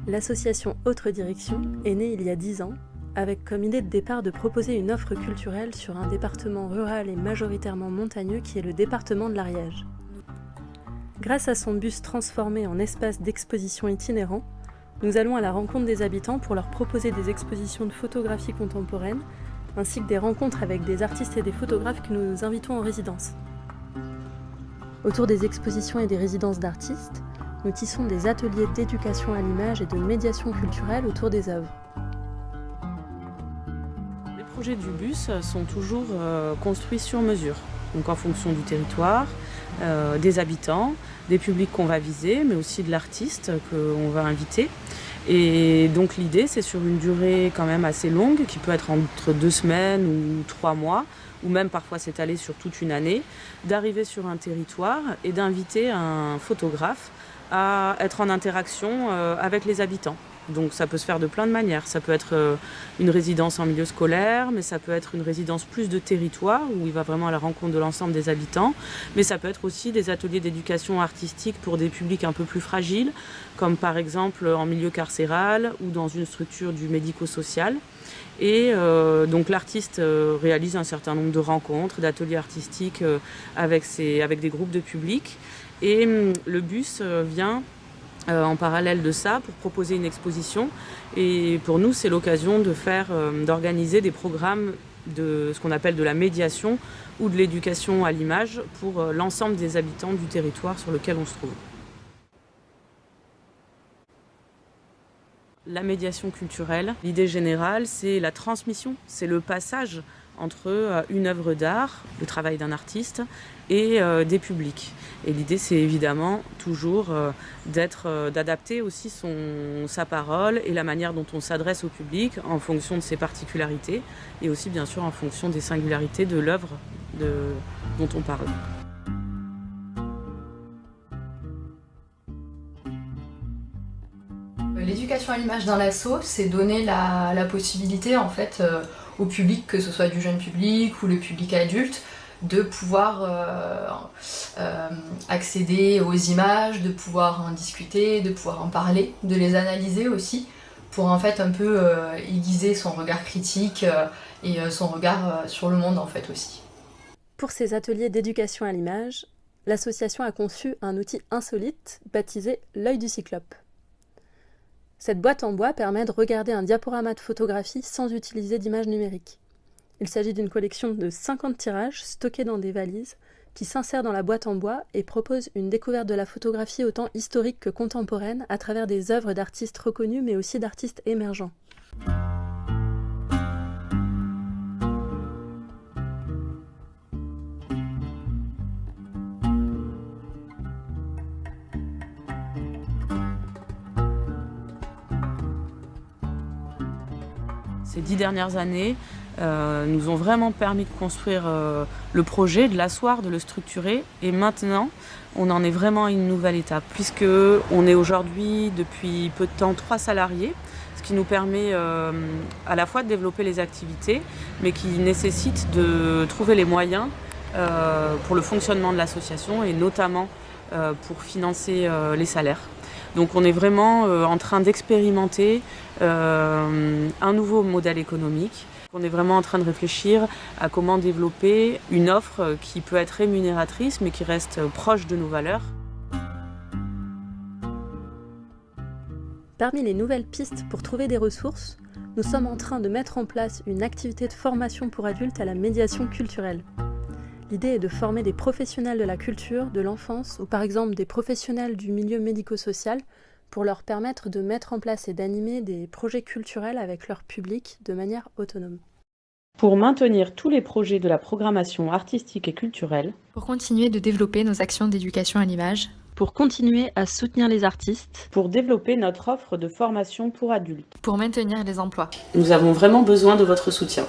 L'association Autre Direction est née il y a 10 ans, avec comme idée de départ de proposer une offre culturelle sur un département rural et majoritairement montagneux qui est le département de l'Ariège. Grâce à son bus transformé en espace d'exposition itinérant, nous allons à la rencontre des habitants pour leur proposer des expositions de photographie contemporaine, ainsi que des rencontres avec des artistes et des photographes que nous invitons en résidence. Autour des expositions et des résidences d'artistes, nous tissons des ateliers d'éducation à l'image et de médiation culturelle autour des œuvres. Les projets du bus sont toujours construits sur mesure, donc en fonction du territoire, des habitants, des publics qu'on va viser, mais aussi de l'artiste qu'on va inviter. Et donc l'idée, c'est sur une durée quand même assez longue, qui peut être entre 2 semaines ou 3 mois, ou même parfois s'étaler sur toute une année, d'arriver sur un territoire et d'inviter un photographe à être en interaction avec les habitants. Donc ça peut se faire de plein de manières. Ça peut être une résidence en milieu scolaire, mais ça peut être une résidence plus de territoire, où il va vraiment à la rencontre de l'ensemble des habitants. Mais ça peut être aussi des ateliers d'éducation artistique pour des publics un peu plus fragiles, comme par exemple en milieu carcéral ou dans une structure du médico-social. Et donc l'artiste réalise un certain nombre de rencontres, d'ateliers artistiques avec des groupes de public. Et le bus vient en parallèle de ça pour proposer une exposition. Et pour nous, c'est l'occasion d'organiser des programmes de ce qu'on appelle de la médiation ou de l'éducation à l'image pour l'ensemble des habitants du territoire sur lequel on se trouve. La médiation culturelle, l'idée générale, c'est la transmission, c'est le passage entre une œuvre d'art, le travail d'un artiste, et des publics. Et l'idée, c'est évidemment toujours d'adapter aussi sa parole et la manière dont on s'adresse au public en fonction de ses particularités et aussi bien sûr en fonction des singularités de l'œuvre dont on parle. L'éducation à l'image dans l'asso, c'est donner la possibilité en fait au public, que ce soit du jeune public ou le public adulte, de pouvoir accéder aux images, de pouvoir en discuter, de pouvoir en parler, de les analyser aussi, pour en fait un peu aiguiser son regard critique et son regard sur le monde en fait aussi. Pour ces ateliers d'éducation à l'image, l'association a conçu un outil insolite baptisé l'œil du cyclope. Cette boîte en bois permet de regarder un diaporama de photographie sans utiliser d'image numérique. Il s'agit d'une collection de 50 tirages stockés dans des valises qui s'insèrent dans la boîte en bois et propose une découverte de la photographie autant historique que contemporaine à travers des œuvres d'artistes reconnus mais aussi d'artistes émergents. Ces 10 dernières années nous ont vraiment permis de construire le projet, de l'asseoir, de le structurer. Et maintenant, on en est vraiment à une nouvelle étape, puisqu'on est aujourd'hui, depuis peu de temps, 3 salariés, ce qui nous permet à la fois de développer les activités, mais qui nécessite de trouver les moyens pour le fonctionnement de l'association et notamment pour financer les salaires. Donc on est vraiment en train d'expérimenter un nouveau modèle économique. On est vraiment en train de réfléchir à comment développer une offre qui peut être rémunératrice mais qui reste proche de nos valeurs. Parmi les nouvelles pistes pour trouver des ressources, nous sommes en train de mettre en place une activité de formation pour adultes à la médiation culturelle. L'idée est de former des professionnels de la culture, de l'enfance ou par exemple des professionnels du milieu médico-social pour leur permettre de mettre en place et d'animer des projets culturels avec leur public de manière autonome. Pour maintenir tous les projets de la programmation artistique et culturelle, pour continuer de développer nos actions d'éducation à l'image, pour continuer à soutenir les artistes, pour développer notre offre de formation pour adultes, pour maintenir les emplois. Nous avons vraiment besoin de votre soutien.